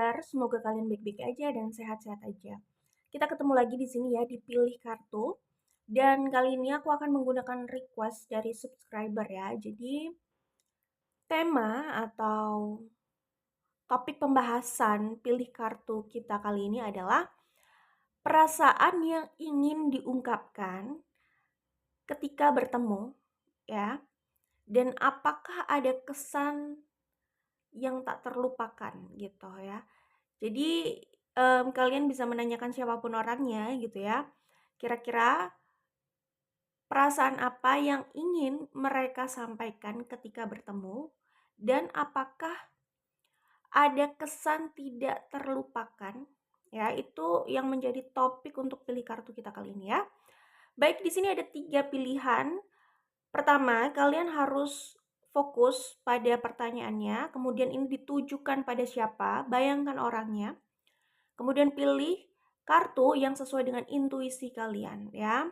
kabar? Semoga kalian baik-baik aja dan sehat-sehat aja. Kita ketemu lagi di sini ya di Pilih Kartu. Dan kali ini aku akan menggunakan request dari subscriber ya. Jadi tema atau topik pembahasan Pilih Kartu kita kali ini adalah perasaan yang ingin diungkapkan ketika bertemu ya. Dan apakah ada kesan yang tak terlupakan gitu ya. Jadi kalian bisa menanyakan siapapun orangnya gitu ya. Kira-kira perasaan apa yang ingin mereka sampaikan ketika bertemu dan apakah ada kesan tidak terlupakan ya, itu yang menjadi topik untuk pilih kartu kita kali ini ya. Baik, di sini ada 3 pilihan. Pertama, kalian harus fokus pada pertanyaannya, kemudian ini ditujukan pada siapa, bayangkan orangnya. Kemudian pilih kartu yang sesuai dengan intuisi kalian ya.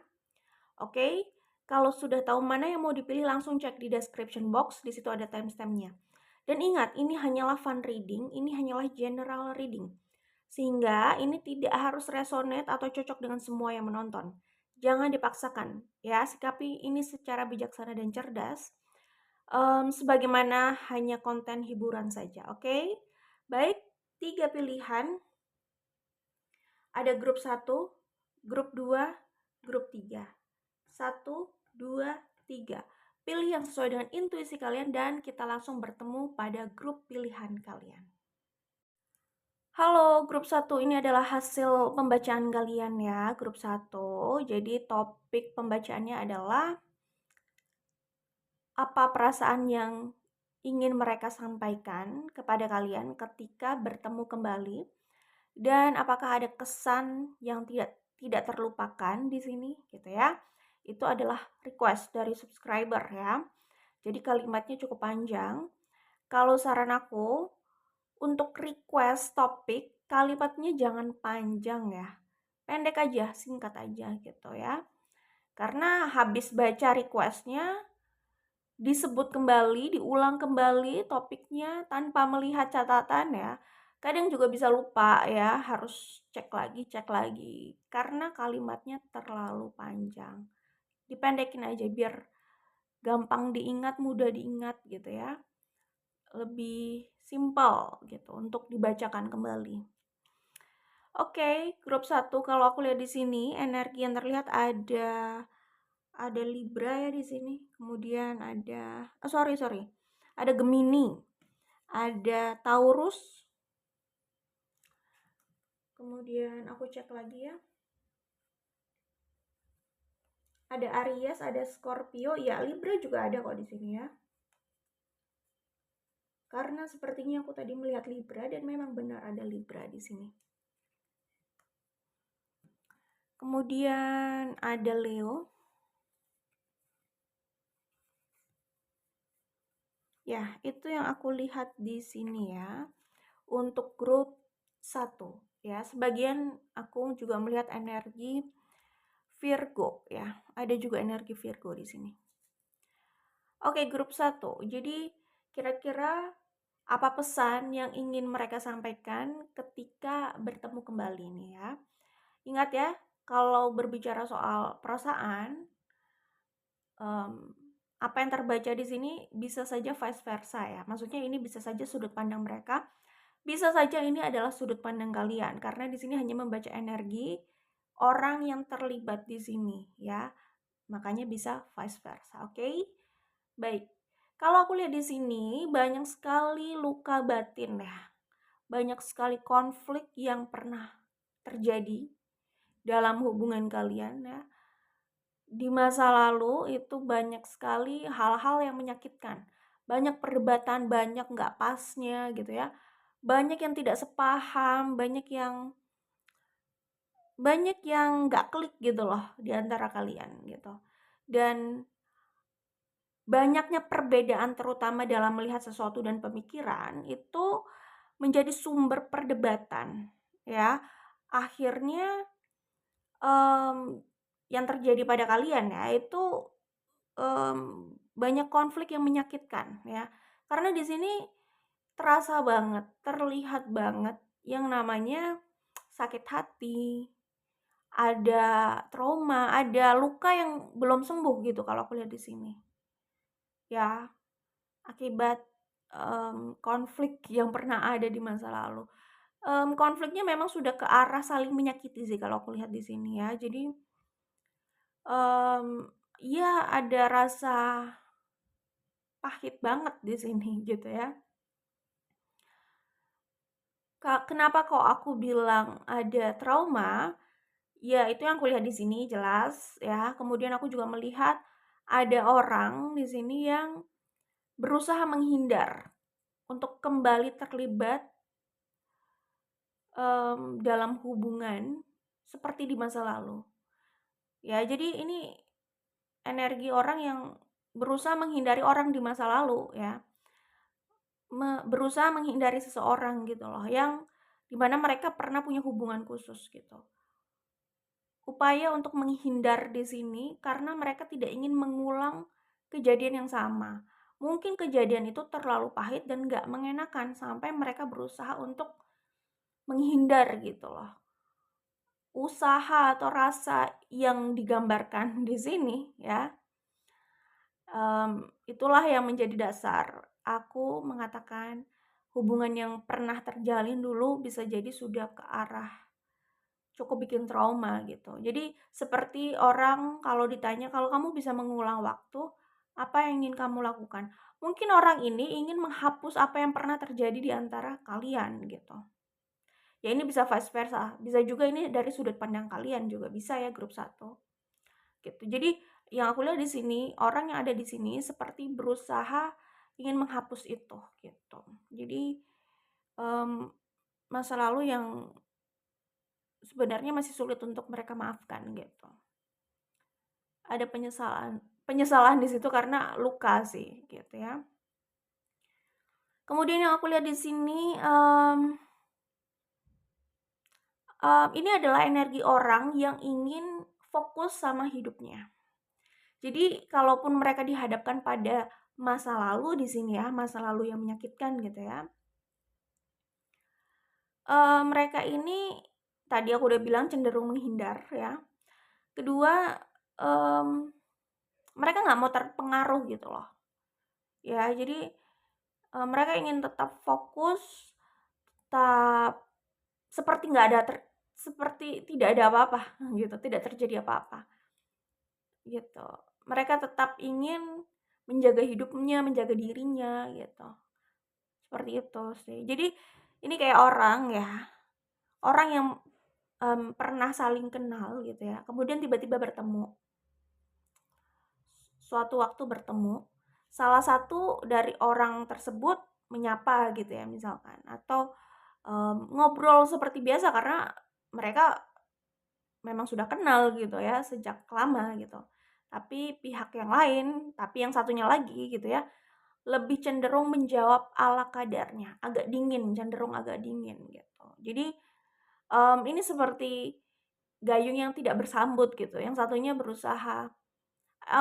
Oke, kalau sudah tahu mana yang mau dipilih langsung cek di description box, di situ ada timestampnya. Dan ingat, ini hanyalah fun reading, ini hanyalah general reading. Sehingga ini tidak harus resonate atau cocok dengan semua yang menonton. Jangan dipaksakan ya, sikapi ini secara bijaksana dan cerdas. Sebagaimana hanya konten hiburan saja, oke? Baik, 3 pilihan. Ada grup 1, grup 2, grup 3. 1, 2, 3. Pilih yang sesuai dengan intuisi kalian dan kita langsung bertemu pada grup pilihan kalian. Halo grup 1, ini adalah hasil pembacaan kalian ya, grup 1. Jadi topik pembacaannya adalah apa perasaan yang ingin mereka sampaikan kepada kalian ketika bertemu kembali. Dan apakah ada kesan yang tidak terlupakan di sini gitu ya. Itu adalah request dari subscriber ya. Jadi kalimatnya cukup panjang. Kalau saran aku untuk request topik, kalimatnya jangan panjang ya. Pendek aja, singkat aja gitu ya. Karena habis baca requestnya, disebut kembali, diulang kembali topiknya tanpa melihat catatan ya. Kadang juga bisa lupa ya, harus cek lagi, karena kalimatnya terlalu panjang. Dipendekin aja biar gampang diingat, mudah diingat gitu ya. Lebih simpel gitu untuk dibacakan kembali. Oke, grup 1 kalau aku lihat di sini energi yang terlihat ada Libra ya di sini. Kemudian ada sorry. Ada Gemini. Ada Taurus. Kemudian aku cek lagi ya. Ada Aries, ada Scorpio, ya Libra juga ada kok di sini ya. Karena sepertinya aku tadi melihat Libra dan memang benar ada Libra di sini. Kemudian ada Leo. Ya, itu yang aku lihat di sini ya. Untuk grup 1 ya. Sebagian aku juga melihat energi Virgo ya. Ada juga energi Virgo di sini. Oke, grup 1. Jadi kira-kira apa pesan yang ingin mereka sampaikan ketika bertemu kembali nih ya. Ingat ya, kalau berbicara soal perasaan, apa yang terbaca di sini bisa saja vice versa ya. Maksudnya ini bisa saja sudut pandang mereka, bisa saja ini adalah sudut pandang kalian karena di sini hanya membaca energi orang yang terlibat di sini ya. Makanya bisa vice versa, oke? Baik. Kalau aku lihat di sini banyak sekali luka batin ya. Banyak sekali konflik yang pernah terjadi dalam hubungan kalian ya. Di masa lalu itu banyak sekali hal-hal yang menyakitkan. Banyak perdebatan, banyak nggak pasnya gitu ya. Banyak yang tidak sepaham, banyak yang nggak klik gitu loh di antara kalian gitu. Dan banyaknya perbedaan terutama dalam melihat sesuatu dan pemikiran itu menjadi sumber perdebatan ya. Akhirnya yang terjadi pada kalian ya itu banyak konflik yang menyakitkan ya. Karena di sini terasa banget, terlihat banget yang namanya sakit hati, ada trauma, ada luka yang belum sembuh gitu kalau aku lihat di sini. Ya, akibat, konflik yang pernah ada di masa lalu. Konfliknya memang sudah ke arah saling menyakiti sih kalau aku lihat di sini ya. Jadi, iya ada rasa pahit banget di sini gitu ya. Kenapa kok aku bilang ada trauma? Ya itu yang aku lihat di sini jelas ya. Kemudian aku juga melihat ada orang di sini yang berusaha menghindar untuk kembali terlibat, dalam hubungan seperti di masa lalu. Ya jadi ini energi orang yang berusaha menghindari orang di masa lalu ya. Berusaha menghindari seseorang gitu loh, yang dimana mereka pernah punya hubungan khusus gitu. Upaya untuk menghindar di sini karena mereka tidak ingin mengulang kejadian yang sama. Mungkin kejadian itu terlalu pahit dan gak mengenakan sampai mereka berusaha untuk menghindar gitu loh. Usaha atau rasa yang digambarkan di sini ya, itulah yang menjadi dasar aku mengatakan hubungan yang pernah terjalin dulu bisa jadi sudah ke arah cukup bikin trauma gitu. Jadi seperti orang kalau ditanya, "Kalau kamu bisa mengulang waktu, apa yang ingin kamu lakukan?" Mungkin orang ini ingin menghapus apa yang pernah terjadi di antara kalian gitu. Ya ini bisa vice versa, bisa juga ini dari sudut pandang kalian juga bisa ya grup satu gitu. Jadi yang aku lihat di sini, orang yang ada di sini seperti berusaha ingin menghapus itu gitu. Jadi, mmm, masa lalu yang sebenarnya masih sulit untuk mereka maafkan gitu. Ada penyesalan penyesalan di situ karena luka sih gitu ya. Kemudian yang aku lihat di sini, ini adalah energi orang yang ingin fokus sama hidupnya. Jadi kalaupun mereka dihadapkan pada masa lalu di sini ya, masa lalu yang menyakitkan gitu ya, mereka ini tadi aku udah bilang cenderung menghindar ya. Kedua, mmm, mereka nggak mau terpengaruh gitu loh. Ya jadi, mereka ingin tetap fokus, tetap seperti nggak ada seperti tidak ada apa-apa gitu, tidak terjadi apa-apa gitu. Mereka tetap ingin menjaga hidupnya, menjaga dirinya gitu. Seperti itu sih. Jadi ini kayak orang ya, orang yang, pernah saling kenal gitu ya, kemudian tiba-tiba bertemu. Suatu waktu bertemu, salah satu dari orang tersebut menyapa gitu ya misalkan, atau, ngobrol seperti biasa karena mereka memang sudah kenal gitu ya sejak lama gitu. Tapi pihak yang lain, tapi yang satunya lagi gitu ya, lebih cenderung menjawab ala kadarnya, agak dingin, cenderung agak dingin gitu. Jadi, ini seperti gayung yang tidak bersambut gitu, yang satunya berusaha,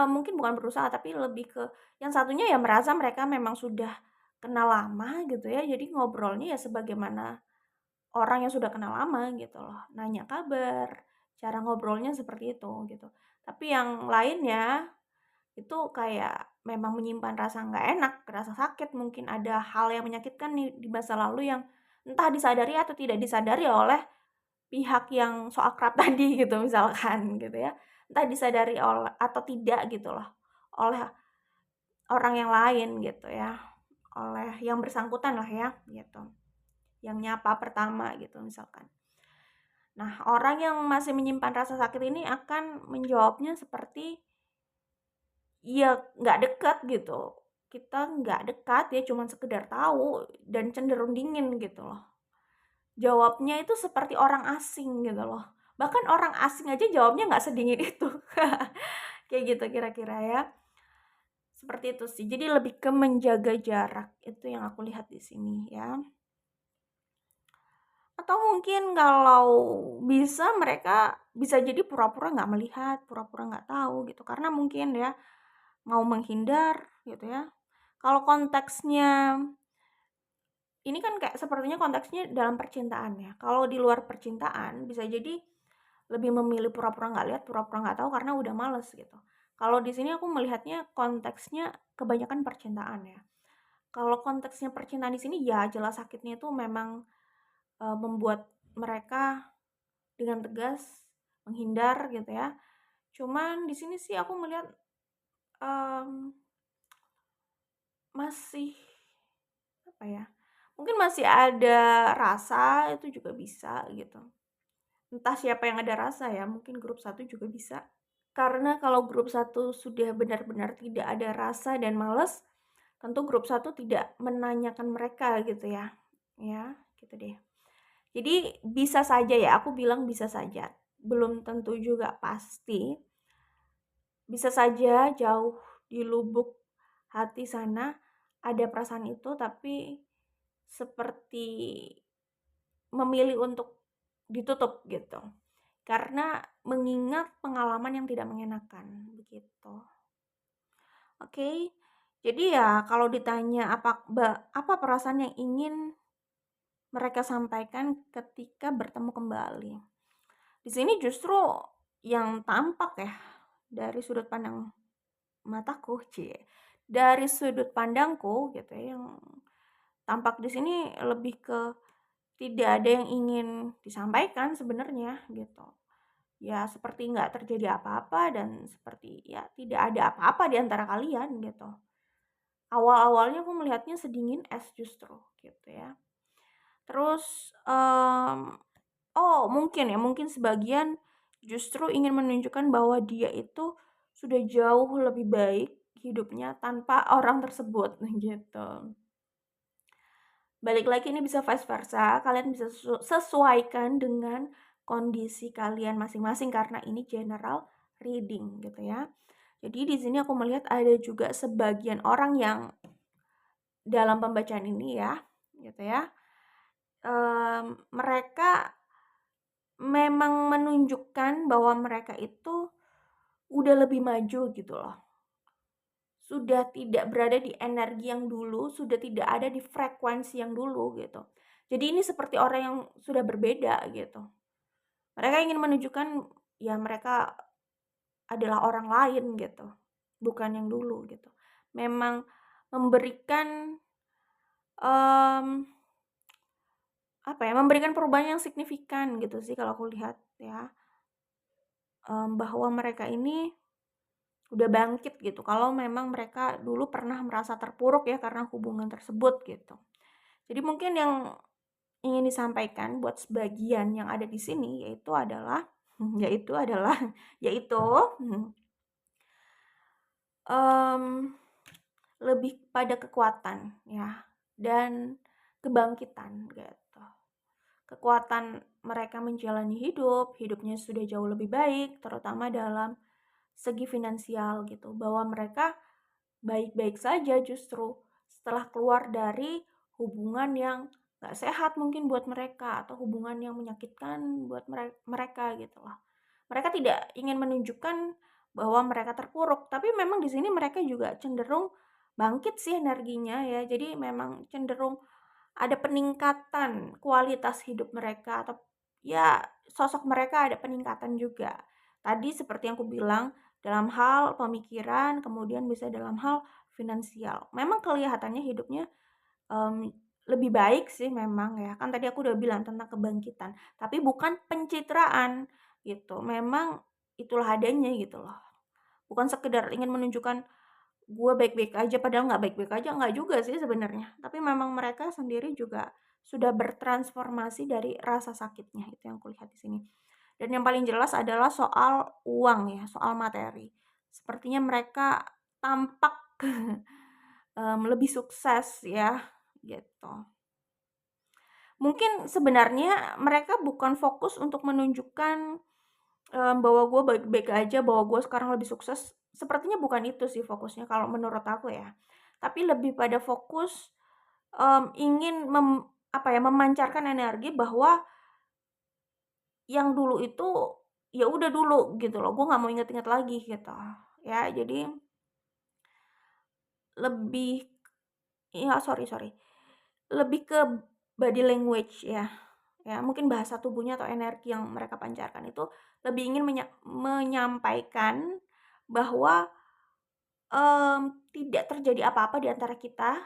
mungkin bukan berusaha tapi lebih ke yang satunya ya merasa mereka memang sudah kenal lama gitu ya, jadi ngobrolnya ya sebagaimana orang yang sudah kenal lama gitu loh, nanya kabar, cara ngobrolnya seperti itu gitu. Tapi yang lainnya itu kayak memang menyimpan rasa nggak enak, rasa sakit, mungkin ada hal yang menyakitkan nih di masa lalu yang entah disadari atau tidak disadari oleh pihak yang so akrab tadi gitu misalkan gitu ya. Entah disadari atau tidak gitu loh oleh orang yang lain gitu ya, oleh yang bersangkutan lah ya gitu, yang nyapa pertama gitu misalkan. Nah, orang yang masih menyimpan rasa sakit ini akan menjawabnya seperti ya nggak dekat gitu. Kita nggak dekat ya cuman sekedar tahu dan cenderung dingin gitu loh. Jawabnya itu seperti orang asing gitu loh. Bahkan orang asing aja jawabnya nggak sedingin itu. Kayak gitu kira-kira ya. Seperti itu sih. Jadi lebih ke menjaga jarak. Itu yang aku lihat di sini ya. Atau mungkin kalau bisa mereka bisa jadi pura-pura nggak melihat, pura-pura nggak tahu gitu. Karena mungkin ya mau menghindar gitu ya. Kalau konteksnya ini kan kayak sepertinya konteksnya dalam percintaan ya. Kalau di luar percintaan bisa jadi lebih memilih pura-pura nggak lihat, pura-pura nggak tahu karena udah males gitu. Kalau di sini aku melihatnya konteksnya kebanyakan percintaan ya. Kalau konteksnya percintaan di sini ya jelas sakitnya itu memang membuat mereka dengan tegas menghindar gitu ya. Cuman di sini sih aku melihat em, masih apa ya? Mungkin masih ada rasa itu juga bisa gitu. Entah siapa yang ada rasa ya, mungkin grup satu juga bisa. Karena kalau grup satu sudah benar-benar tidak ada rasa dan males, tentu grup satu tidak menanyakan mereka gitu ya. Ya, gitu deh. Jadi bisa saja ya, aku bilang bisa saja. Belum tentu juga pasti. Bisa saja jauh di lubuk hati sana ada perasaan itu, tapi seperti memilih untuk ditutup gitu. Karena mengingat pengalaman yang tidak mengenakan, begitu. Oke. Jadi ya kalau ditanya apa perasaan yang ingin mereka sampaikan ketika bertemu kembali. Di sini justru yang tampak ya dari sudut pandang mataku, dari sudut pandangku gitu ya, yang tampak di sini lebih ke tidak ada yang ingin disampaikan sebenarnya gitu. Ya seperti nggak terjadi apa-apa dan seperti ya tidak ada apa-apa di antara kalian gitu. Awal-awalnya aku melihatnya sedingin es justru gitu ya. Terus oh mungkin ya, mungkin sebagian justru ingin menunjukkan bahwa dia itu sudah jauh lebih baik hidupnya tanpa orang tersebut gitu. Balik lagi ini bisa vice versa, kalian bisa sesuaikan dengan kondisi kalian masing-masing karena ini general reading gitu ya. Jadi di sini aku melihat ada juga sebagian orang yang dalam pembacaan ini ya, gitu ya. Mereka memang menunjukkan bahwa mereka itu udah lebih maju gitu loh. Sudah tidak berada di energi yang dulu, sudah tidak ada di frekuensi yang dulu gitu. Jadi ini seperti orang yang sudah berbeda gitu. Mereka ingin menunjukkan ya mereka adalah orang lain gitu, bukan yang dulu gitu. Memang memberikan um, apa ya? Memberikan perubahan yang signifikan gitu sih kalau aku lihat ya. Bahwa mereka ini udah bangkit gitu. Kalau memang mereka dulu pernah merasa terpuruk ya karena hubungan tersebut gitu. Jadi mungkin yang ingin disampaikan buat sebagian yang ada di sini yaitu adalah yaitu lebih pada kekuatan ya dan kebangkitan gitu. Kekuatan mereka menjalani hidupnya sudah jauh lebih baik, terutama dalam segi finansial gitu, bahwa mereka baik-baik saja justru setelah keluar dari hubungan yang gak sehat mungkin buat mereka atau hubungan yang menyakitkan buat mereka gitu loh. Mereka tidak ingin menunjukkan bahwa mereka terpuruk, tapi memang di sini mereka juga cenderung bangkit sih energinya ya. Jadi memang cenderung ada peningkatan kualitas hidup mereka atau ya sosok mereka ada peningkatan juga. Tadi seperti yang aku bilang dalam hal pemikiran, kemudian bisa dalam hal finansial. Memang kelihatannya hidupnya um, lebih baik sih memang ya. Kan tadi aku udah bilang tentang kebangkitan, tapi bukan pencitraan gitu. Memang itulah adanya gitu loh. Bukan sekedar ingin menunjukkan gue baik-baik aja padahal nggak baik-baik aja, nggak juga sih sebenarnya. Tapi memang mereka sendiri juga sudah bertransformasi dari rasa sakitnya, itu yang kulihat di sini. Dan yang paling jelas adalah soal uang ya, soal materi. Sepertinya mereka tampak lebih sukses ya, gitu. Mungkin sebenarnya mereka bukan fokus untuk menunjukkan bahwa gue baik-baik aja, bahwa gue sekarang lebih sukses, sepertinya bukan itu sih fokusnya kalau menurut aku ya. Tapi lebih pada fokus, ingin memancarkan energi bahwa yang dulu itu, ya udah dulu gitu loh, gue nggak mau inget-inget lagi gitu. Ya jadi lebih ya sorry. lebih ke body language ya. Ya, mungkin bahasa tubuhnya atau energi yang mereka pancarkan itu lebih ingin menyampaikan bahwa, tidak terjadi apa-apa di antara kita,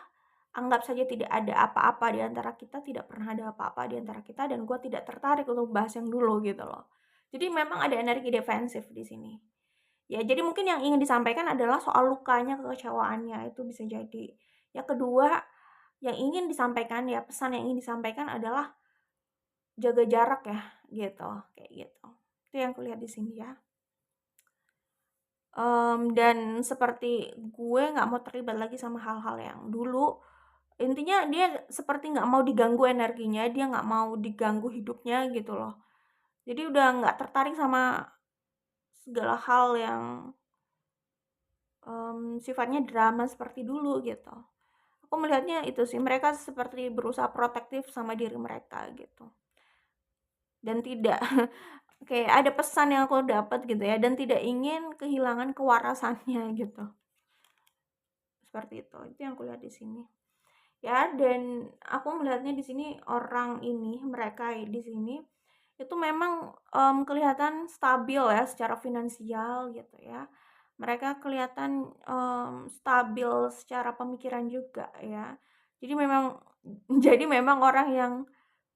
anggap saja tidak ada apa-apa di antara kita, tidak pernah ada apa-apa di antara kita, dan gue tidak tertarik untuk bahas yang dulu gitu loh. Jadi memang ada energi defensif di sini. Ya, jadi mungkin yang ingin disampaikan adalah soal lukanya, kekecewaannya, itu bisa jadi. Yang kedua, yang ingin disampaikan ya, pesan yang ingin disampaikan adalah jaga jarak ya, gitu, kayak gitu. Itu yang kulihat di sini ya. Dan seperti gue nggak mau terlibat lagi sama hal-hal yang dulu. Intinya dia seperti nggak mau diganggu energinya, dia nggak mau diganggu hidupnya gitu loh. Jadi udah nggak tertarik sama segala hal yang sifatnya drama seperti dulu gitu. Aku melihatnya itu sih, mereka seperti berusaha protektif sama diri mereka gitu. Dan tidak kayak ada pesan yang aku dapat gitu ya, dan tidak ingin kehilangan kewarasannya gitu. Seperti itu. Itu yang kulihat di sini. Ya, dan aku melihatnya di sini orang ini, mereka di sini itu memang kelihatan stabil ya secara finansial gitu ya. Mereka kelihatan stabil secara pemikiran juga ya. Jadi memang jadi memang orang yang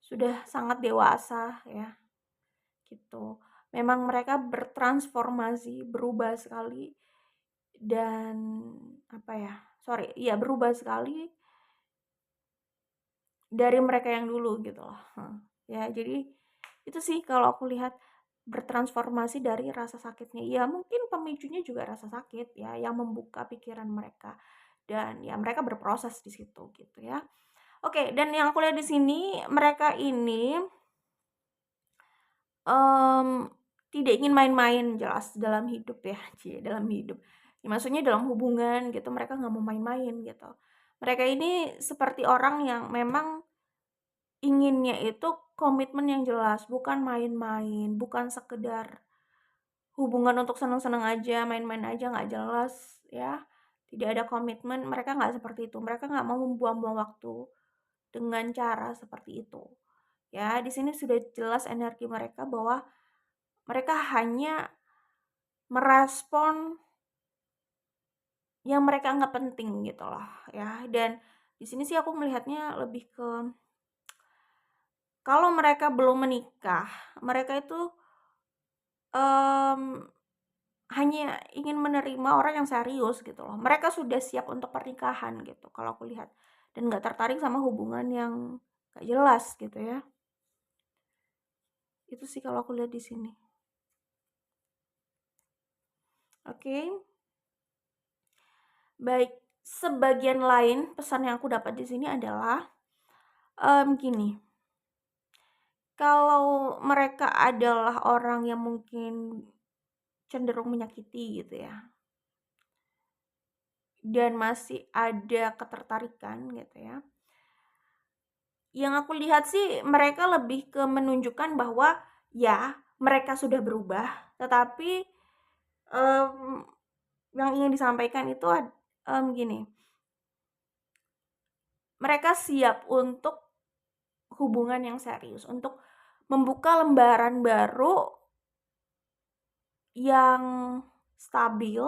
sudah sangat dewasa ya gitu. Memang mereka bertransformasi, berubah sekali, dan apa ya? Sorry, iya berubah sekali dari mereka yang dulu gitu loh. Ya, jadi itu sih kalau aku lihat, bertransformasi dari rasa sakitnya. Ya mungkin pemicunya juga rasa sakit ya yang membuka pikiran mereka, dan ya mereka berproses di situ gitu ya. Oke, dan yang aku lihat di sini mereka ini tidak ingin main-main jelas dalam hidup ya, dalam hidup. Ya, maksudnya dalam hubungan gitu mereka nggak mau main-main gitu. Mereka ini seperti orang yang memang inginnya itu komitmen yang jelas, bukan main-main, bukan sekedar hubungan untuk seneng-seneng aja, main-main aja nggak jelas ya. Tidak ada komitmen, mereka nggak seperti itu. Mereka nggak mau membuang-buang waktu dengan cara seperti itu. Ya, di sini sudah jelas energi mereka bahwa mereka hanya merespon yang mereka anggap penting gitu loh ya. Dan di sini sih aku melihatnya lebih ke, kalau mereka belum menikah, mereka itu um, hanya ingin menerima orang yang serius gitu loh. Mereka sudah siap untuk pernikahan gitu kalau aku lihat, dan nggak tertarik sama hubungan yang gak jelas gitu ya. Itu sih kalau aku lihat di sini. Oke. Baik, sebagian lain pesan yang aku dapat di sini adalah gini. Kalau mereka adalah orang yang mungkin cenderung menyakiti gitu ya, dan masih ada ketertarikan gitu ya. Yang aku lihat sih mereka lebih ke menunjukkan bahwa ya mereka sudah berubah, tetapi um, yang ingin disampaikan itu gini, mereka siap untuk hubungan yang serius, untuk membuka lembaran baru yang stabil,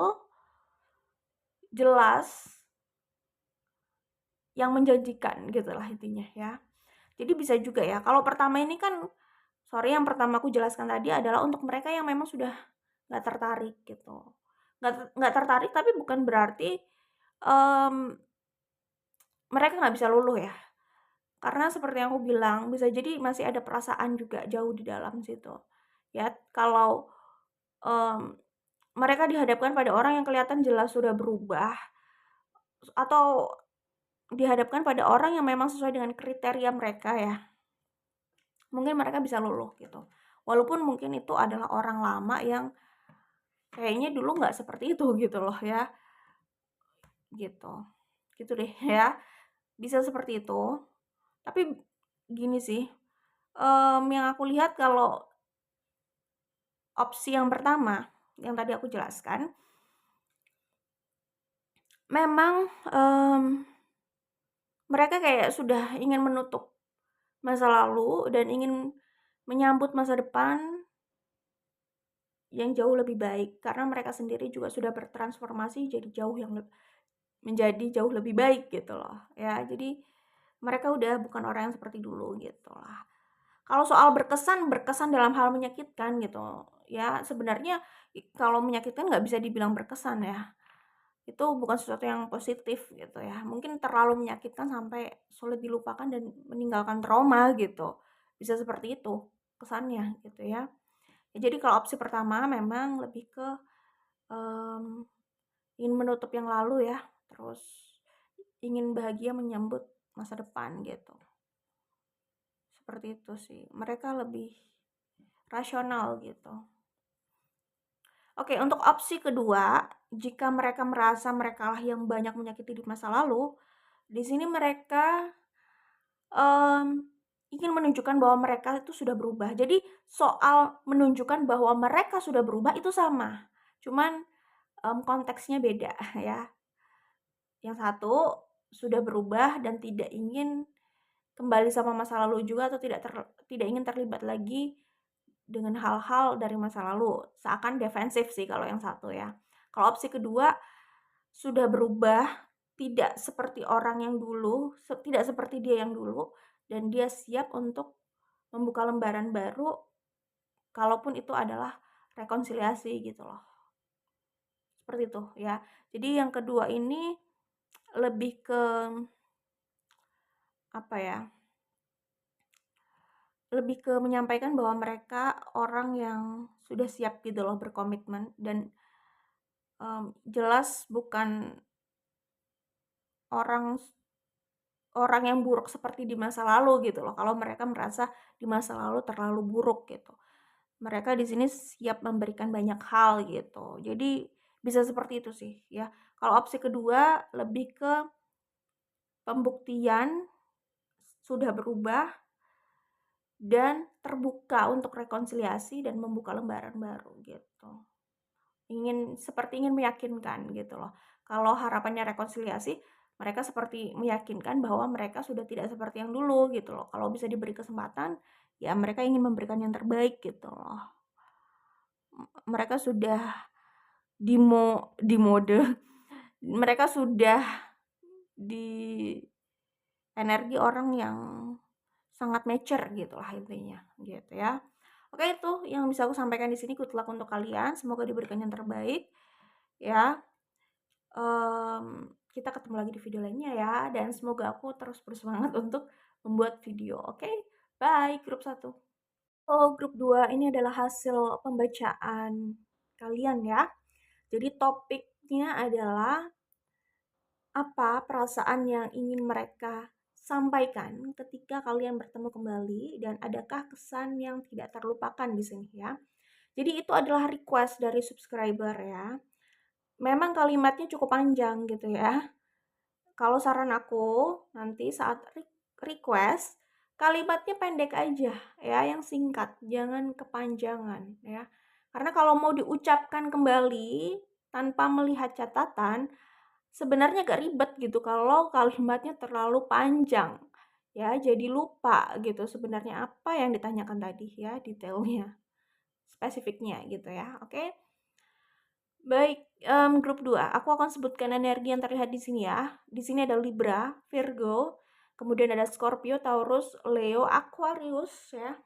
jelas, yang menjanjikan gitulah intinya ya. Jadi bisa juga ya, kalau pertama ini kan, sorry, yang pertama aku jelaskan tadi adalah untuk mereka yang memang sudah nggak tertarik gitu. Nggak tertarik tapi bukan berarti mereka nggak bisa luluh ya. Karena seperti yang aku bilang, bisa jadi masih ada perasaan juga jauh di dalam situ. Ya, kalau mereka dihadapkan pada orang yang kelihatan jelas sudah berubah, atau dihadapkan pada orang yang memang sesuai dengan kriteria mereka ya, mungkin mereka bisa luluh gitu. Walaupun mungkin itu adalah orang lama yang kayaknya dulu nggak seperti itu gitu loh ya, gitu. Gitu deh ya, bisa seperti itu. Tapi gini sih, yang aku lihat kalau opsi yang pertama, yang tadi aku jelaskan, memang, mereka kayak sudah ingin menutup masa lalu dan ingin menyambut masa depan yang jauh lebih baik, karena mereka sendiri juga sudah bertransformasi menjadi jauh lebih baik gitu loh ya. Jadi mereka udah bukan orang yang seperti dulu gitu lah. Kalau soal berkesan dalam hal menyakitkan gitu ya, sebenarnya kalau menyakitkan nggak bisa dibilang berkesan ya, itu bukan sesuatu yang positif gitu ya. Mungkin terlalu menyakitkan sampai sulit dilupakan dan meninggalkan trauma gitu, bisa seperti itu kesannya gitu ya. Jadi kalau opsi pertama memang lebih ke um, ingin menutup yang lalu ya, terus ingin bahagia menyambut masa depan gitu. Seperti itu sih. Mereka lebih rasional gitu. Oke, untuk opsi kedua, jika mereka merasa merekalah yang banyak menyakiti di masa lalu, di sini mereka ingin menunjukkan bahwa mereka itu sudah berubah. Jadi soal menunjukkan bahwa mereka sudah berubah itu sama, cuman konteksnya beda ya. Yang satu sudah berubah dan tidak ingin kembali sama masa lalu juga, atau tidak ingin terlibat lagi dengan hal-hal dari masa lalu, seakan defensif sih kalau yang satu ya. Kalau opsi kedua, sudah berubah, tidak seperti orang yang dulu, tidak seperti dia yang dulu, dan dia siap untuk membuka lembaran baru, kalaupun itu adalah rekonsiliasi gitu loh. Seperti itu ya. Jadi yang kedua ini lebih ke apa ya? Lebih ke menyampaikan bahwa mereka orang yang sudah siap gitu loh berkomitmen, dan jelas bukan orang orang yang buruk seperti di masa lalu gitu loh. Kalau mereka merasa di masa lalu terlalu buruk gitu, mereka di sini siap memberikan banyak hal gitu. Jadi bisa seperti itu sih ya. Kalau opsi kedua lebih ke pembuktian sudah berubah dan terbuka untuk rekonsiliasi dan membuka lembaran baru gitu. Seperti ingin meyakinkan gitu loh. Kalau harapannya rekonsiliasi, mereka seperti meyakinkan bahwa mereka sudah tidak seperti yang dulu gitu loh. Kalau bisa diberi kesempatan, ya mereka ingin memberikan yang terbaik gitu loh. Mereka sudah di mode mereka sudah di energi orang yang sangat mature gitu lah intinya gitu ya. Oke, itu yang bisa aku sampaikan di sini. Good luck untuk kalian, semoga diberikan yang terbaik ya. Kita ketemu lagi di video lainnya ya, dan semoga aku terus bersemangat untuk membuat video. Oke, bye grup 1. Oh, grup 2 ini adalah hasil pembacaan kalian ya. Jadi topiknya adalah apa perasaan yang ingin mereka sampaikan ketika kalian bertemu kembali, dan adakah kesan yang tidak terlupakan di sini ya. Jadi itu adalah request dari subscriber ya. Memang kalimatnya cukup panjang gitu ya. Kalau saran aku nanti saat request, kalimatnya pendek aja ya, yang singkat, jangan kepanjangan ya. Karena kalau mau diucapkan kembali tanpa melihat catatan, sebenarnya agak ribet gitu kalau kalimatnya terlalu panjang. Ya, jadi lupa gitu sebenarnya apa yang ditanyakan tadi ya, detailnya, spesifiknya gitu ya. Oke. Baik, grup 2. Aku akan sebutkan energi yang terlihat di sini ya. Di sini ada Libra, Virgo, kemudian ada Scorpio, Taurus, Leo, Aquarius ya.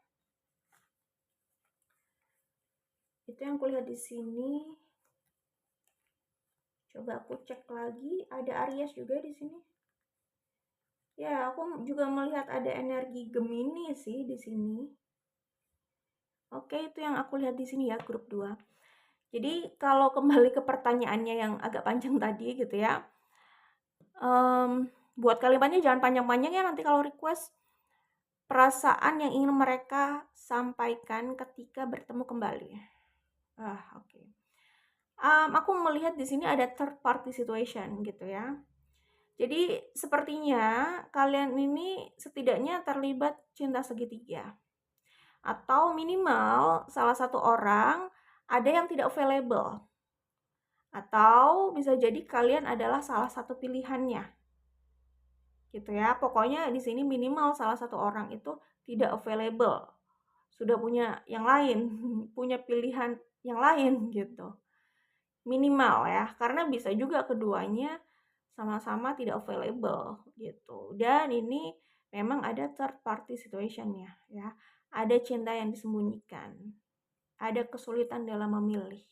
Itu yang kulihat di sini. Coba aku cek lagi, ada Aries juga di sini. Ya, aku juga melihat ada energi Gemini sih di sini. Oke, itu yang aku lihat di sini ya, grup 2. Jadi kalau kembali ke pertanyaannya yang agak panjang tadi gitu ya, buat kalimatnya jangan panjang-panjang ya, nanti kalau request perasaan yang ingin mereka sampaikan ketika bertemu kembali. Oke. Aku melihat di sini ada third party situation gitu ya. Jadi sepertinya kalian ini setidaknya terlibat cinta segitiga, atau minimal salah satu orang ada yang tidak available, atau bisa jadi kalian adalah salah satu pilihannya. gitu ya. Pokoknya di sini minimal salah satu orang itu tidak available, sudah punya yang lain, punya pilihan yang lain gitu. Minimal ya, karena bisa juga keduanya sama-sama tidak available gitu. Dan ini memang ada third party situation-nya ya. Ada cinta yang disembunyikan, ada kesulitan dalam memilih,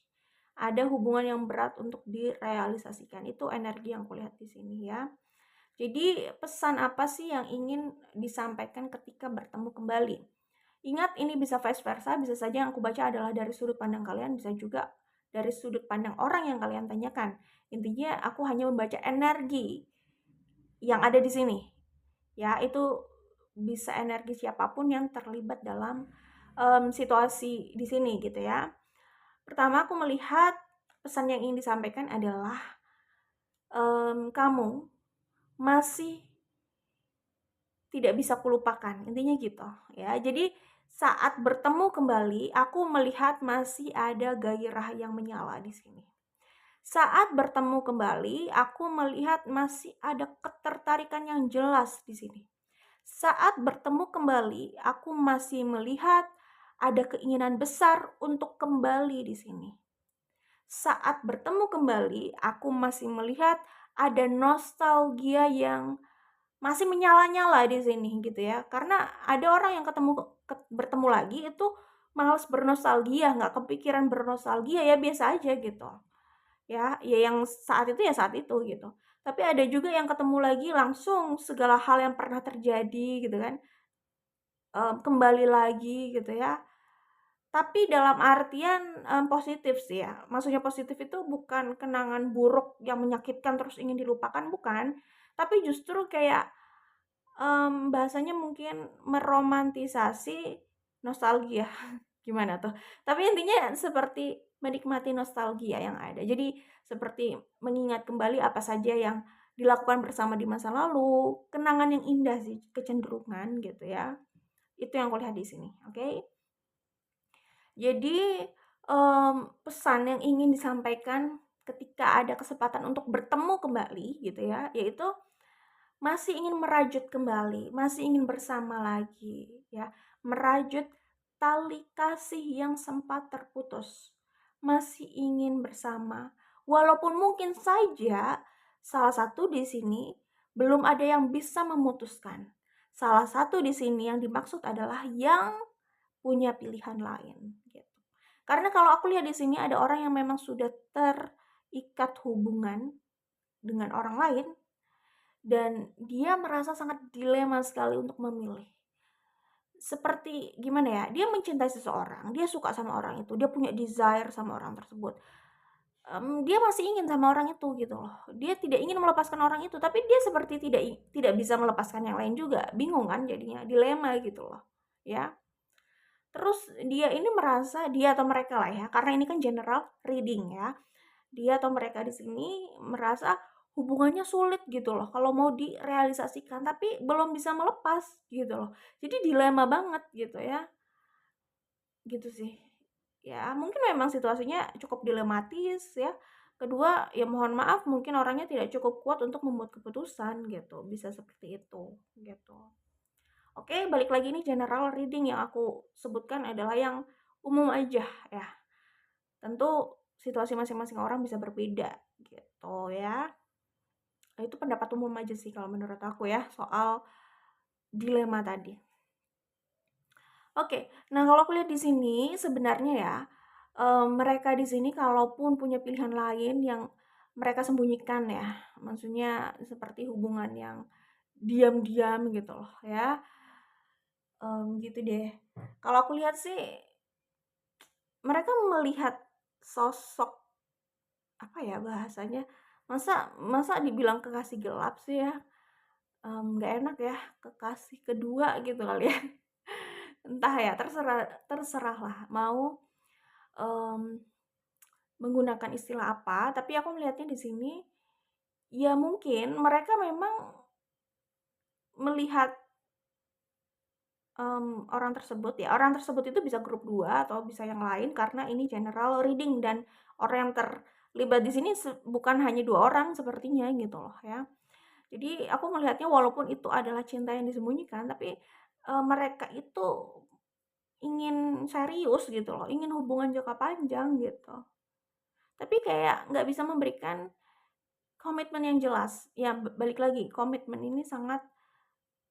ada hubungan yang berat untuk direalisasikan. Itu energi yang kulihat di sini ya. Jadi pesan apa sih yang ingin disampaikan ketika bertemu kembali? Ingat, ini bisa vice versa, bisa saja yang aku baca adalah dari sudut pandang kalian, bisa juga dari sudut pandang orang yang kalian tanyakan. Intinya aku hanya membaca energi yang ada di sini. Ya, itu bisa energi siapapun yang terlibat dalam situasi di sini gitu ya. Pertama aku melihat pesan yang ingin disampaikan adalah kamu masih tidak bisa kulupakan, intinya gitu ya. Jadi saat bertemu kembali, aku melihat masih ada gairah yang menyala di sini. Saat bertemu kembali, aku melihat masih ada ketertarikan yang jelas di sini. Saat bertemu kembali, aku masih melihat ada keinginan besar untuk kembali di sini. Saat bertemu kembali, aku masih melihat ada nostalgia yang masih menyala-nyala di sini gitu ya. Karena ada orang yang bertemu lagi itu males bernostalgia, nggak kepikiran bernostalgia, ya biasa aja gitu. Ya yang saat itu ya saat itu gitu. Tapi ada juga yang ketemu lagi langsung segala hal yang pernah terjadi gitu kan, kembali lagi gitu ya. Tapi dalam artian, positif sih ya. Maksudnya positif itu bukan kenangan buruk yang menyakitkan terus ingin dilupakan, bukan. Tapi justru kayak bahasanya mungkin meromantisasi nostalgia, gimana tuh? Tapi intinya seperti menikmati nostalgia yang ada. Jadi seperti mengingat kembali apa saja yang dilakukan bersama di masa lalu, kenangan yang indah sih, kecenderungan gitu ya. Itu yang kulihat di sini, oke? Jadi, pesan yang ingin disampaikan ketika ada kesempatan untuk bertemu kembali gitu ya, yaitu masih ingin merajut kembali, masih ingin bersama lagi ya, merajut tali kasih yang sempat terputus. Masih ingin bersama, walaupun mungkin saja salah satu di sini belum ada yang bisa memutuskan. Salah satu di sini yang dimaksud adalah yang punya pilihan lain gitu. Karena kalau aku lihat di sini ada orang yang memang sudah terikat hubungan dengan orang lain dan dia merasa sangat dilema sekali untuk memilih. Seperti gimana ya, dia mencintai seseorang, dia suka sama orang itu, dia punya desire sama orang tersebut. Dia masih ingin sama orang itu gitu loh. Dia tidak ingin melepaskan orang itu, tapi dia seperti tidak bisa melepaskan yang lain juga. Bingung kan jadinya, dilema gitu loh. Ya. Terus dia ini merasa, dia atau mereka lah ya, karena ini kan general reading ya. Dia atau mereka di sini merasa hubungannya sulit gitu loh kalau mau direalisasikan, tapi belum bisa melepas gitu loh. Jadi dilema banget gitu ya. Gitu sih. Ya, mungkin memang situasinya cukup dilematis ya. Kedua, ya mohon maaf mungkin orangnya tidak cukup kuat untuk membuat keputusan gitu. Bisa seperti itu gitu. Oke, balik lagi nih, general reading yang aku sebutkan adalah yang umum aja ya. Tentu situasi masing-masing orang bisa berbeda gitu ya. Itu pendapat umum aja sih kalau menurut aku ya soal dilema tadi. Oke, nah kalau aku lihat di sini sebenarnya ya, mereka di sini kalaupun punya pilihan lain yang mereka sembunyikan ya, maksudnya seperti hubungan yang diam-diam gitu loh ya, gitu deh. Kalau aku lihat sih mereka melihat sosok, apa ya bahasanya, masa masa dibilang kekasih gelap sih ya, nggak enak ya, kekasih kedua gitu kali ya. Entah ya, terserahlah mau, mmm, menggunakan istilah apa, tapi aku melihatnya di sini, ya mungkin mereka memang melihat, orang tersebut itu bisa grup 2 atau bisa yang lain karena ini general reading dan orang yang terlibat di sini bukan hanya 2 orang sepertinya gitu loh ya. Jadi aku melihatnya walaupun itu adalah cinta yang disembunyikan, tapi, mereka itu ingin serius gitu loh, ingin hubungan jangka panjang gitu. Tapi kayak nggak bisa memberikan komitmen yang jelas. Ya balik lagi, komitmen ini sangat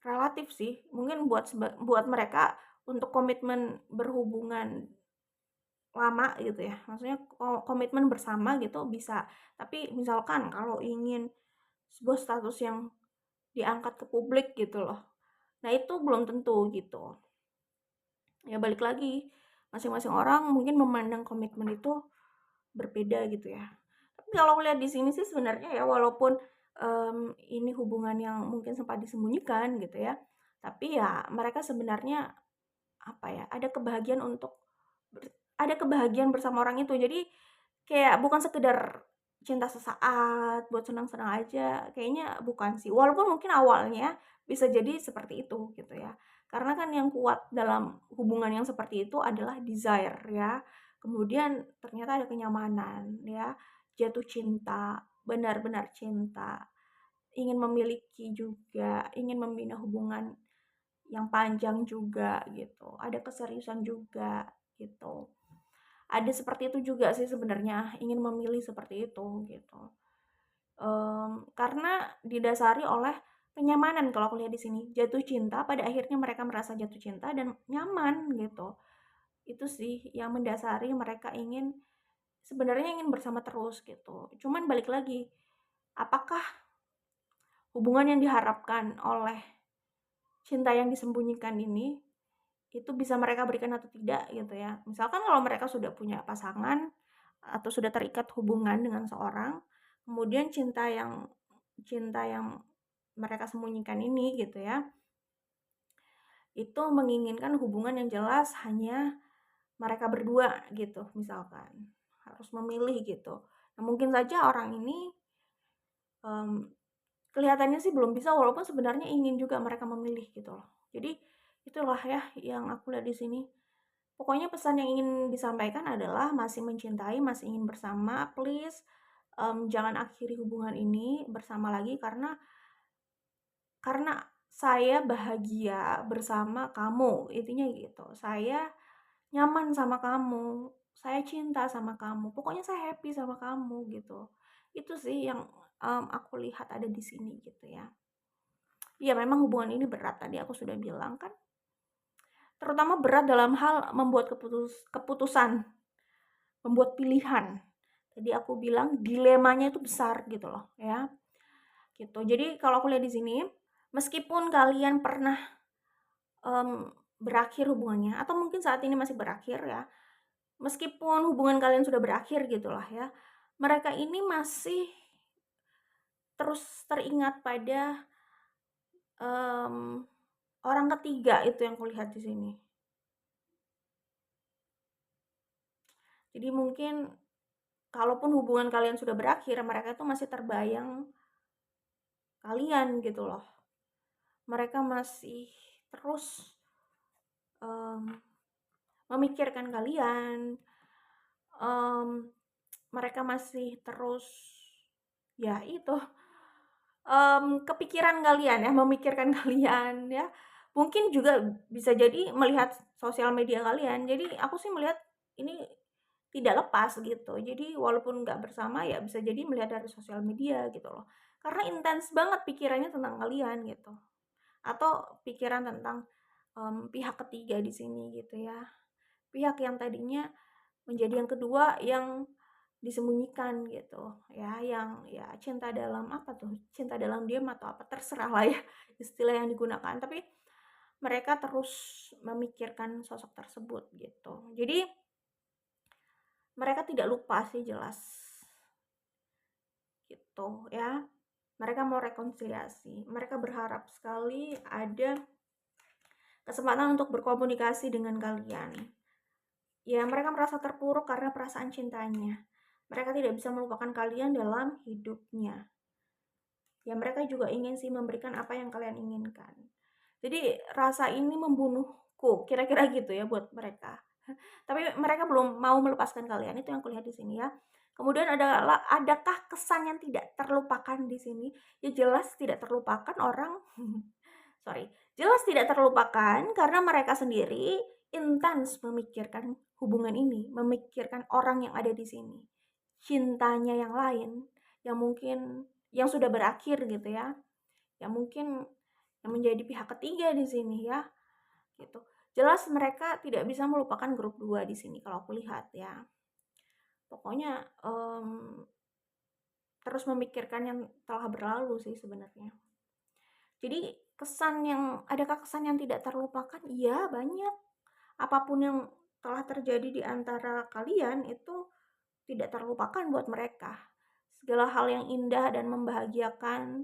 relatif sih. Mungkin buat mereka untuk komitmen berhubungan lama gitu ya, maksudnya komitmen bersama gitu bisa. Tapi misalkan kalau ingin sebuah status yang diangkat ke publik gitu loh, nah itu belum tentu gitu. Ya balik lagi, masing-masing orang mungkin memandang komitmen itu berbeda gitu ya. Tapi kalau ngelihat di sini sih sebenarnya ya walaupun, ini hubungan yang mungkin sempat disembunyikan gitu ya, tapi ya mereka sebenarnya apa ya, ada kebahagiaan bersama orang itu. Jadi kayak bukan sekedar cinta sesaat buat senang-senang aja, kayaknya bukan sih. Walaupun mungkin awalnya bisa jadi seperti itu gitu ya. Karena kan yang kuat dalam hubungan yang seperti itu adalah desire ya. Kemudian ternyata ada kenyamanan ya, jatuh cinta, benar-benar cinta, ingin memiliki juga, ingin membina hubungan yang panjang juga gitu, ada keseriusan juga gitu. Ada seperti itu juga sih sebenarnya, ingin memilih seperti itu gitu. Karena didasari oleh kenyamanan kalau aku lihat di sini, jatuh cinta pada akhirnya mereka merasa jatuh cinta dan nyaman gitu. Itu sih yang mendasari mereka sebenarnya ingin bersama terus gitu. Cuman balik lagi, apakah hubungan yang diharapkan oleh cinta yang disembunyikan ini itu bisa mereka berikan atau tidak gitu ya. Misalkan kalau mereka sudah punya pasangan atau sudah terikat hubungan dengan seorang, kemudian cinta yang mereka sembunyikan ini gitu ya, itu menginginkan hubungan yang jelas hanya mereka berdua gitu misalkan. Harus memilih gitu. Nah, mungkin saja orang ini um, kelihatannya sih belum bisa walaupun sebenarnya ingin juga mereka memilih gitu loh. Jadi itulah ya yang aku lihat di sini. Pokoknya pesan yang ingin disampaikan adalah masih mencintai, masih ingin bersama, please, jangan akhiri hubungan ini bersama lagi karena saya bahagia bersama kamu, intinya gitu. Saya nyaman sama kamu, saya cinta sama kamu, pokoknya saya happy sama kamu gitu. Itu sih yang, aku lihat ada di sini gitu ya. Ya memang hubungan ini berat tadi aku sudah bilang kan, terutama berat dalam hal membuat keputusan. Membuat pilihan. Tadi aku bilang dilemanya itu besar gitu loh ya, gitu. Jadi kalau aku lihat di sini, meskipun kalian pernah, berakhir hubungannya atau mungkin saat ini masih berakhir ya, meskipun hubungan kalian sudah berakhir gitulah ya, mereka ini masih terus teringat pada, mmm, orang ketiga itu yang kulihat di sini. Jadi mungkin kalaupun hubungan kalian sudah berakhir, mereka itu masih terbayang kalian gitu loh. Mereka masih terus, mmm, memikirkan kalian, mmm, mereka masih terus, ya itu, kepikiran kalian ya, memikirkan kalian ya. Mungkin juga bisa jadi melihat sosial media kalian. Jadi aku sih melihat ini tidak lepas gitu. Jadi walaupun nggak bersama ya bisa jadi melihat dari sosial media gitu loh. Karena intens banget pikirannya tentang kalian gitu. Atau pikiran tentang, pihak ketiga di sini gitu ya. Pihak yang tadinya menjadi yang kedua yang disembunyikan gitu ya, yang ya cinta dalam apa tuh, cinta dalam diam atau apa, terserah lah ya istilah yang digunakan, tapi mereka terus memikirkan sosok tersebut gitu. Jadi mereka tidak lupa sih jelas gitu ya. Mereka mau rekonsiliasi, mereka berharap sekali ada kesempatan untuk berkomunikasi dengan kalian. Ya, mereka merasa terpuruk karena perasaan cintanya. Mereka tidak bisa melupakan kalian dalam hidupnya. Ya, mereka juga ingin sih memberikan apa yang kalian inginkan. Jadi, rasa ini membunuhku, kira-kira gitu ya buat mereka. Tapi mereka belum mau melepaskan kalian, itu yang kulihat di sini ya. Kemudian adakah kesan yang tidak terlupakan di sini? Ya jelas tidak terlupakan orang sorry, jelas tidak terlupakan karena mereka sendiri intens memikirkan hubungan ini, memikirkan orang yang ada di sini. Cintanya yang lain, yang mungkin yang sudah berakhir gitu ya. Yang mungkin yang menjadi pihak ketiga di sini ya, gitu. Jelas mereka tidak bisa melupakan grup 2 di sini kalau aku lihat ya. Pokoknya, terus memikirkan yang telah berlalu sih sebenarnya. Jadi adakah kesan yang tidak terlupakan? Iya, banyak. Apapun yang telah terjadi di antara kalian itu tidak terlupakan buat mereka. Segala hal yang indah dan membahagiakan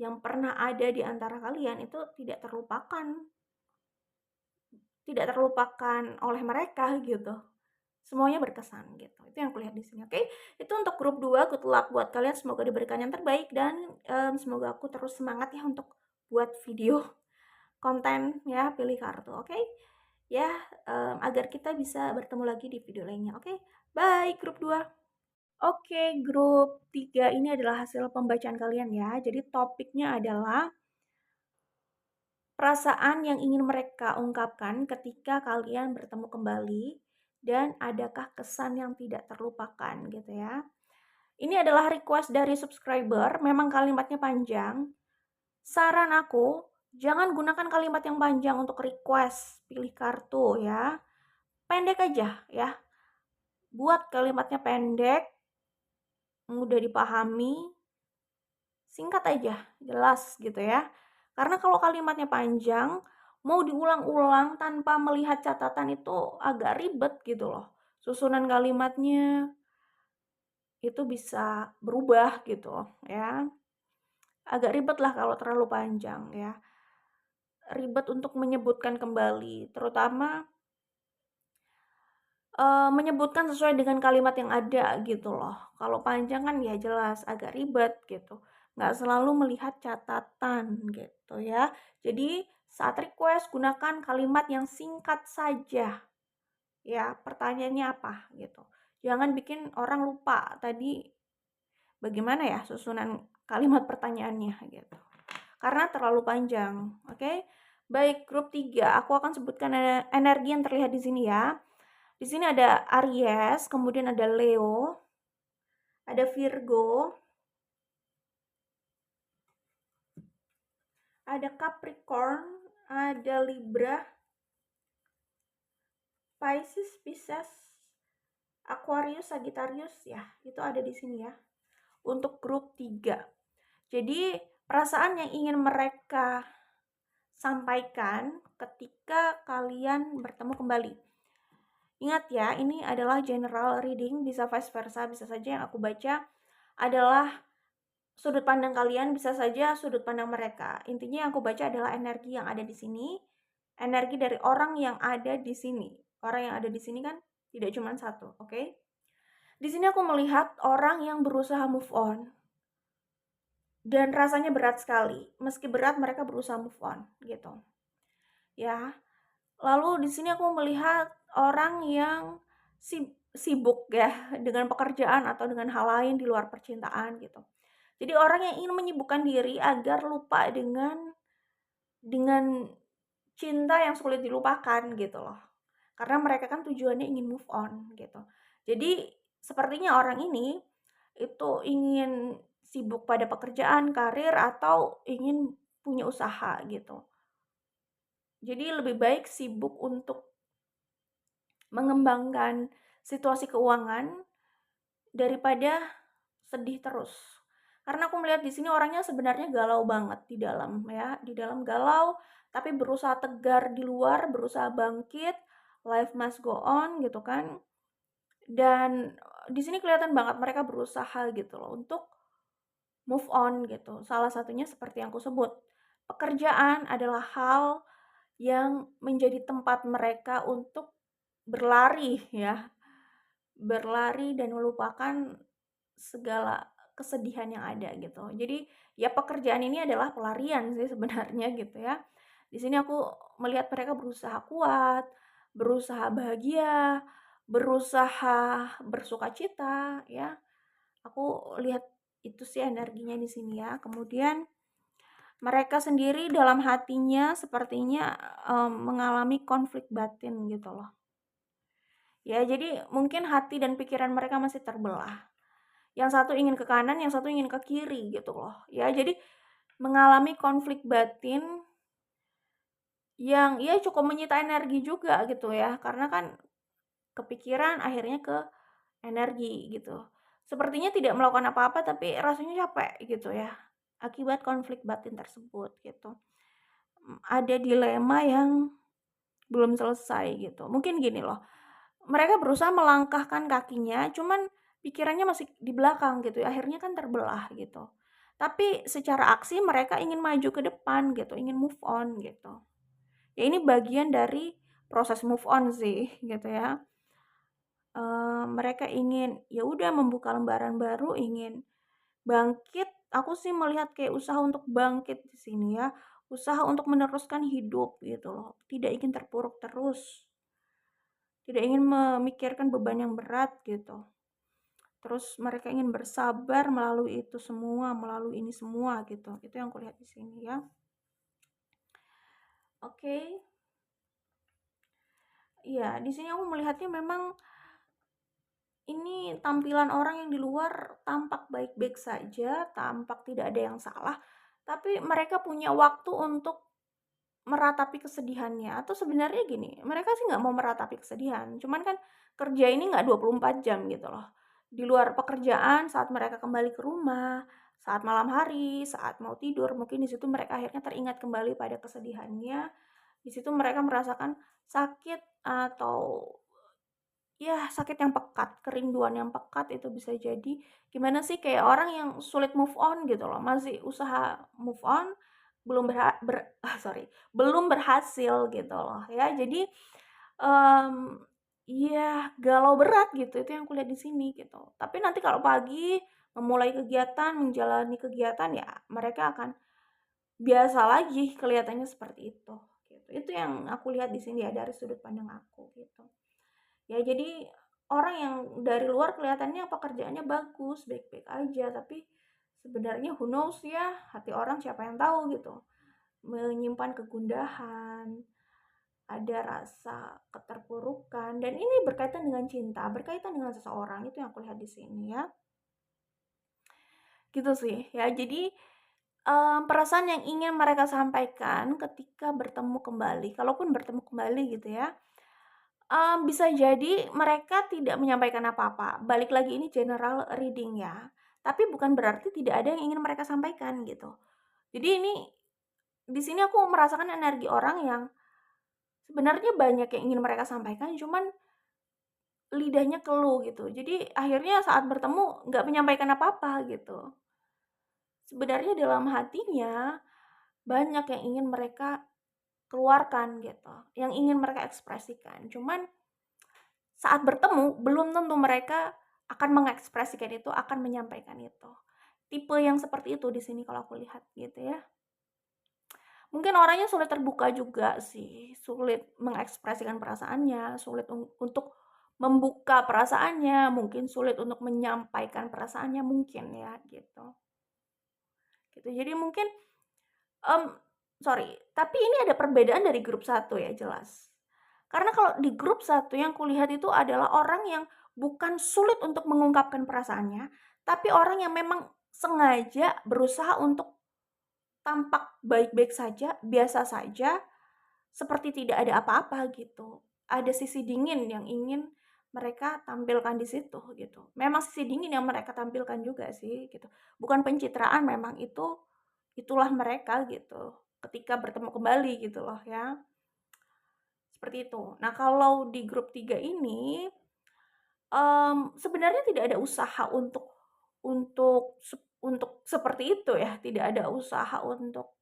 yang pernah ada di antara kalian itu tidak terlupakan. Tidak terlupakan oleh mereka gitu. Semuanya berkesan gitu. Itu yang kulihat di sini. Oke. Itu untuk grup 2, good luck buat kalian, semoga diberikan yang terbaik dan semoga aku terus semangat ya untuk buat video konten ya, pilih kartu. Oke. Ya, agar kita bisa bertemu lagi di video lainnya. Oke. Bye grup 2. Oke, grup 3 ini adalah hasil pembacaan kalian ya. Jadi topiknya adalah perasaan yang ingin mereka ungkapkan ketika kalian bertemu kembali dan adakah kesan yang tidak terlupakan gitu ya. Ini adalah request dari subscriber, memang kalimatnya panjang. Saran aku, jangan gunakan kalimat yang panjang untuk request pilih kartu ya. Pendek aja ya. Buat kalimatnya pendek, mudah dipahami, singkat aja, jelas gitu ya. Karena kalau kalimatnya panjang, mau diulang-ulang tanpa melihat catatan itu agak ribet gitu loh. Susunan kalimatnya itu bisa berubah gitu ya. Agak ribet lah kalau terlalu panjang ya. Ribet untuk menyebutkan kembali, terutama menyebutkan sesuai dengan kalimat yang ada gitu loh. Kalau panjang kan ya jelas agak ribet gitu, nggak selalu melihat catatan gitu ya. Jadi saat request gunakan kalimat yang singkat saja, ya pertanyaannya apa gitu. Jangan bikin orang lupa tadi bagaimana ya susunan kalimat pertanyaannya gitu, karena terlalu panjang, oke? Baik, grup 3, aku akan sebutkan energi yang terlihat di sini ya. Di sini ada Aries, kemudian ada Leo, ada Virgo, ada Capricorn, ada Libra, Pisces, Pisces, Aquarius, Sagittarius ya, itu ada di sini ya. Untuk grup 3. Jadi, perasaan yang ingin mereka sampaikan ketika kalian bertemu kembali. Ingat ya, ini adalah general reading, bisa vice versa, bisa saja yang aku baca adalah sudut pandang kalian, bisa saja sudut pandang mereka. Intinya yang aku baca adalah energi yang ada di sini, energi dari orang yang ada di sini. Orang yang ada di sini kan tidak cuma satu, oke? Di sini aku melihat orang yang berusaha move on. Dan rasanya berat sekali. Meski berat mereka berusaha move on gitu. Ya. Lalu di sini aku melihat orang yang sibuk ya dengan pekerjaan atau dengan hal lain di luar percintaan gitu. Jadi orang yang ingin menyibukkan diri agar lupa dengan cinta yang sulit dilupakan gitu loh. Karena mereka kan tujuannya ingin move on gitu. Jadi sepertinya orang ini itu ingin sibuk pada pekerjaan, karir, atau ingin punya usaha gitu. Jadi lebih baik sibuk untuk mengembangkan situasi keuangan daripada sedih terus. Karena aku melihat di sini orangnya sebenarnya galau banget di dalam ya, di dalam galau tapi berusaha tegar di luar, berusaha bangkit, life must go on gitu kan. Dan di sini kelihatan banget mereka berusaha gitu loh untuk move on gitu. Salah satunya seperti yang aku sebut, pekerjaan adalah hal yang menjadi tempat mereka untuk berlari ya, berlari dan melupakan segala kesedihan yang ada gitu. Jadi ya pekerjaan ini adalah pelarian sih sebenarnya gitu ya. Di sini aku melihat mereka berusaha kuat, berusaha bahagia, berusaha bersukacita ya. Aku lihat itu sih energinya di sini ya. Kemudian mereka sendiri dalam hatinya sepertinya, mengalami konflik batin gitu loh. Ya, jadi mungkin hati dan pikiran mereka masih terbelah. Yang satu ingin ke kanan, yang satu ingin ke kiri gitu loh. Ya, jadi mengalami konflik batin yang ya cukup menyita energi juga gitu ya. Karena kan kepikiran akhirnya ke energi gitu. Sepertinya tidak melakukan apa-apa tapi rasanya capek gitu ya. Akibat konflik batin tersebut gitu. Ada dilema yang belum selesai gitu. Mungkin gini loh, mereka berusaha melangkahkan kakinya, cuman pikirannya masih di belakang gitu, akhirnya kan terbelah gitu. Tapi secara aksi mereka ingin maju ke depan gitu, ingin move on gitu. Ya ini bagian dari proses move on sih gitu ya. Mereka ingin ya udah membuka lembaran baru, ingin bangkit. Aku sih melihat kayak usaha untuk bangkit di sini ya, usaha untuk meneruskan hidup gitu loh, tidak ingin terpuruk terus. Tidak ingin memikirkan beban yang berat gitu. Terus mereka ingin bersabar melalui itu semua, melalui ini semua gitu. Itu yang kulihat di sini ya. Oke. Iya, di sini aku melihatnya memang ini tampilan orang yang di luar tampak baik-baik saja, tampak tidak ada yang salah, tapi mereka punya waktu untuk meratapi kesedihannya. Atau sebenarnya gini, mereka sih nggak mau meratapi kesedihan, cuman kan kerja ini nggak 24 jam gitu loh. Di luar pekerjaan, saat mereka kembali ke rumah, saat malam hari, saat mau tidur, mungkin di situ mereka akhirnya teringat kembali pada kesedihannya. Di situ mereka merasakan sakit atau ya sakit yang pekat, kerinduan yang pekat itu bisa jadi. Gimana sih kayak orang yang sulit move on gitu loh, masih usaha move on, belum belum berhasil gitu loh ya. Jadi, iya galau berat gitu, itu yang kulihat di sini gitu. Tapi nanti kalau pagi memulai kegiatan, menjalani kegiatan ya mereka akan biasa lagi kelihatannya seperti itu, gitu. Itu yang aku lihat di sini ya dari sudut pandang aku gitu. Ya jadi orang yang dari luar kelihatannya pekerjaannya bagus, baik-baik aja, tapi sebenarnya who knows ya, hati orang siapa yang tahu gitu. Menyimpan kegundahan, ada rasa keterpurukan dan ini berkaitan dengan cinta, berkaitan dengan seseorang, itu yang aku lihat di sini ya. Gitu sih ya. Jadi perasaan yang ingin mereka sampaikan ketika bertemu kembali, kalaupun bertemu kembali gitu ya, bisa jadi mereka tidak menyampaikan apa-apa. Balik lagi ini general reading ya, tapi bukan berarti tidak ada yang ingin mereka sampaikan gitu. Jadi ini di sini aku merasakan energi orang yang sebenarnya banyak yang ingin mereka sampaikan, cuman lidahnya keluh gitu. Jadi akhirnya saat bertemu nggak menyampaikan apa-apa gitu. Sebenarnya dalam hatinya banyak yang ingin mereka keluarkan gitu, yang ingin mereka ekspresikan. Cuman saat bertemu belum tentu mereka akan mengekspresikan itu, akan menyampaikan itu. Tipe yang seperti itu di sini kalau aku lihat gitu ya. Mungkin orangnya sulit terbuka juga sih, sulit mengekspresikan perasaannya, sulit untuk membuka perasaannya, mungkin sulit untuk menyampaikan perasaannya mungkin ya gitu. Gitu. Jadi mungkin sorry, tapi ini ada perbedaan dari grup satu ya jelas. Karena kalau di grup satu yang kulihat itu adalah orang yang bukan sulit untuk mengungkapkan perasaannya, tapi orang yang memang sengaja berusaha untuk tampak baik-baik saja, biasa saja, seperti tidak ada apa-apa gitu. Ada sisi dingin yang ingin mereka tampilkan di situ gitu. Memang sisi dingin yang mereka tampilkan juga sih gitu. Bukan pencitraan, memang itulah mereka gitu. Ketika bertemu kembali gitu loh ya. Seperti itu. Nah, kalau di grup 3 ini sebenarnya tidak ada usaha untuk seperti itu ya, tidak ada usaha untuk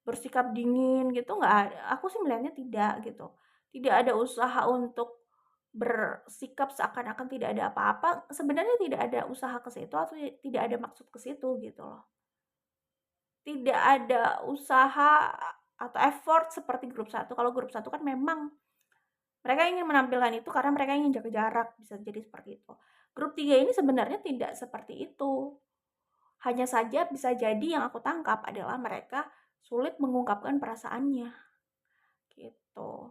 bersikap dingin gitu, nggak ada. Aku sih melihatnya tidak gitu. Tidak ada usaha untuk bersikap seakan-akan tidak ada apa-apa, sebenarnya tidak ada usaha ke situ atau tidak ada maksud ke situ gitu loh. Tidak ada usaha atau effort seperti grup satu. Kalau grup satu kan memang Mereka ingin menampilkan itu karena mereka ingin jaga jarak, bisa jadi seperti itu. Grup 3 ini sebenarnya tidak seperti itu. Hanya saja bisa jadi yang aku tangkap adalah mereka sulit mengungkapkan perasaannya, gitu.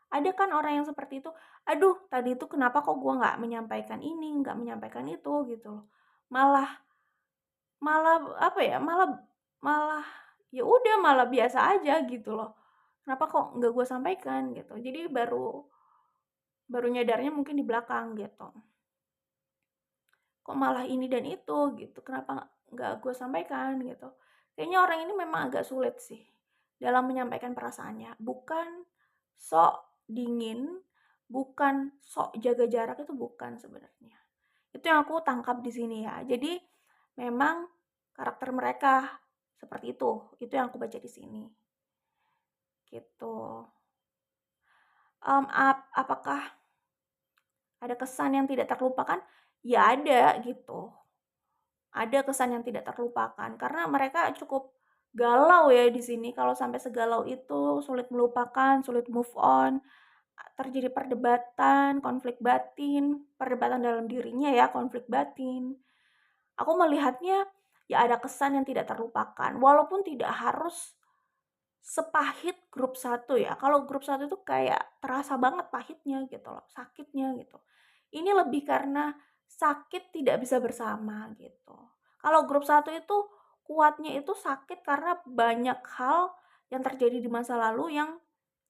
Ada kan orang yang seperti itu, "Aduh, tadi itu kenapa kok gua nggak menyampaikan ini, nggak menyampaikan itu," gitu loh. Malah malah apa ya, malah malah ya udah malah biasa aja gitu loh. Kenapa kok nggak gua sampaikan gitu. Jadi baru baru nyadarnya mungkin di belakang gitu. Kok malah ini dan itu gitu, kenapa nggak gue sampaikan gitu. Kayaknya orang ini memang agak sulit sih dalam menyampaikan perasaannya, bukan sok dingin, bukan sok jaga jarak, itu bukan sebenarnya. Itu yang aku tangkap di sini ya. Jadi memang karakter mereka seperti itu yang aku baca di sini gitu. Apakah ada kesan yang tidak terlupakan? Ya ada gitu. Ada kesan yang tidak terlupakan karena mereka cukup galau ya di sini, kalau sampai segalau itu, sulit melupakan, sulit move on, terjadi perdebatan, konflik batin, perdebatan dalam dirinya ya, konflik batin. Aku melihatnya ya ada kesan yang tidak terlupakan, walaupun tidak harus sepahit grup satu ya. Kalau grup satu itu kayak terasa banget pahitnya gitu loh, sakitnya gitu. Ini lebih karena sakit tidak bisa bersama gitu. Kalau grup satu itu kuatnya itu sakit karena banyak hal yang terjadi di masa lalu yang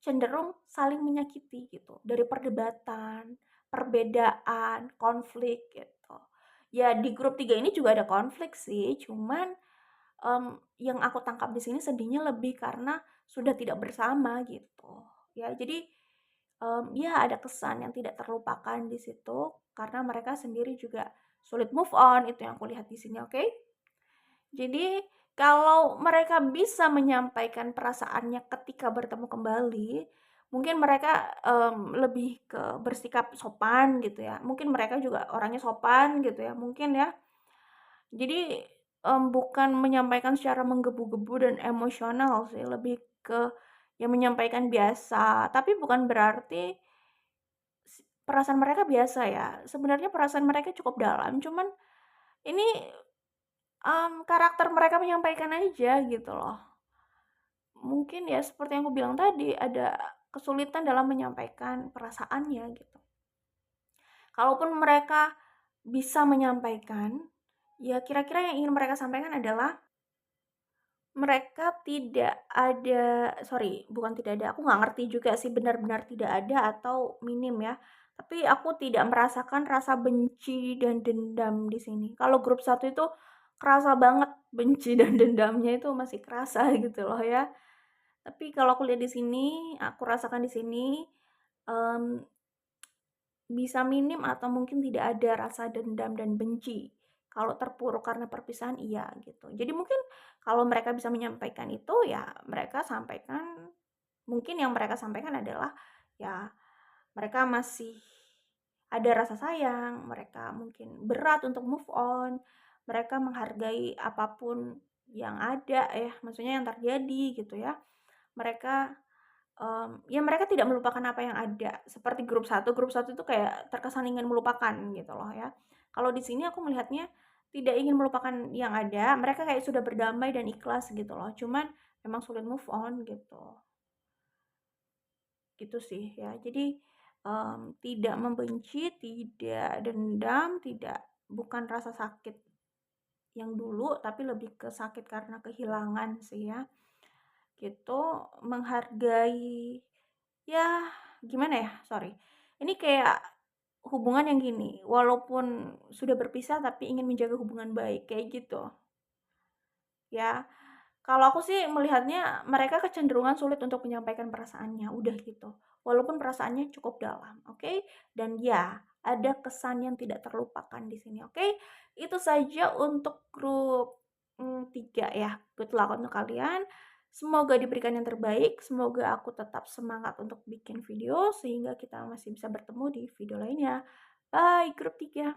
cenderung saling menyakiti gitu. Dari perdebatan, perbedaan, konflik gitu. Ya di grup 3 ini juga ada konflik sih, cuman yang aku tangkap di sini sedihnya lebih karena sudah tidak bersama gitu, ya. Jadi, ya ada kesan yang tidak terlupakan di situ karena mereka sendiri juga sulit move on, itu yang aku lihat di sini, oke? Jadi, kalau mereka bisa menyampaikan perasaannya ketika bertemu kembali, mungkin mereka, lebih ke bersikap sopan gitu ya, mungkin mereka juga orangnya sopan gitu ya, mungkin ya. Jadi, bukan menyampaikan secara menggebu-gebu dan emosional sih, lebih ke ya menyampaikan biasa, tapi bukan berarti perasaan mereka biasa ya. Sebenarnya perasaan mereka cukup dalam, cuman ini, karakter mereka menyampaikan aja gitu loh. Mungkin ya seperti yang aku bilang tadi, ada kesulitan dalam menyampaikan perasaannya gitu. Kalaupun mereka bisa menyampaikan, ya kira-kira yang ingin mereka sampaikan adalah mereka tidak ada, sorry, bukan tidak ada, aku nggak ngerti juga sih benar-benar tidak ada atau minim ya, tapi aku tidak merasakan rasa benci dan dendam di sini. Kalau grup satu itu kerasa banget benci dan dendamnya itu masih kerasa gitu loh ya. Tapi kalau aku lihat di sini, aku rasakan di sini, mmm bisa minim atau mungkin tidak ada rasa dendam dan benci. Kalau terpuruk karena perpisahan iya gitu. Jadi mungkin kalau mereka bisa menyampaikan itu ya mereka sampaikan, mungkin yang mereka sampaikan adalah ya mereka masih ada rasa sayang, mereka mungkin berat untuk move on, mereka menghargai apapun yang ada ya, maksudnya yang terjadi gitu ya. Mereka ya mereka tidak melupakan apa yang ada, seperti grup satu itu kayak terkesan ingin melupakan gitu loh ya. Kalau di sini aku melihatnya tidak ingin melupakan yang ada, mereka kayak sudah berdamai dan ikhlas gitu loh, cuman memang sulit move on gitu. Gitu sih ya. Jadi, tidak membenci, tidak dendam, tidak bukan rasa sakit yang dulu, tapi lebih ke sakit karena kehilangan sih ya, gitu. Menghargai. Ya, gimana ya, sorry. Ini kayak hubungan yang gini, walaupun sudah berpisah tapi ingin menjaga hubungan baik, kayak gitu, ya. Kalau aku sih melihatnya mereka kecenderungan sulit untuk menyampaikan perasaannya, udah gitu. Walaupun perasaannya cukup dalam, oke? Dan ya, ada kesan yang tidak terlupakan di sini, oke? Itu saja untuk grup 3 ya. Good luck untuk kalian. Semoga diberikan yang terbaik, semoga aku tetap semangat untuk bikin video sehingga kita masih bisa bertemu di video lainnya. Bye grup 3.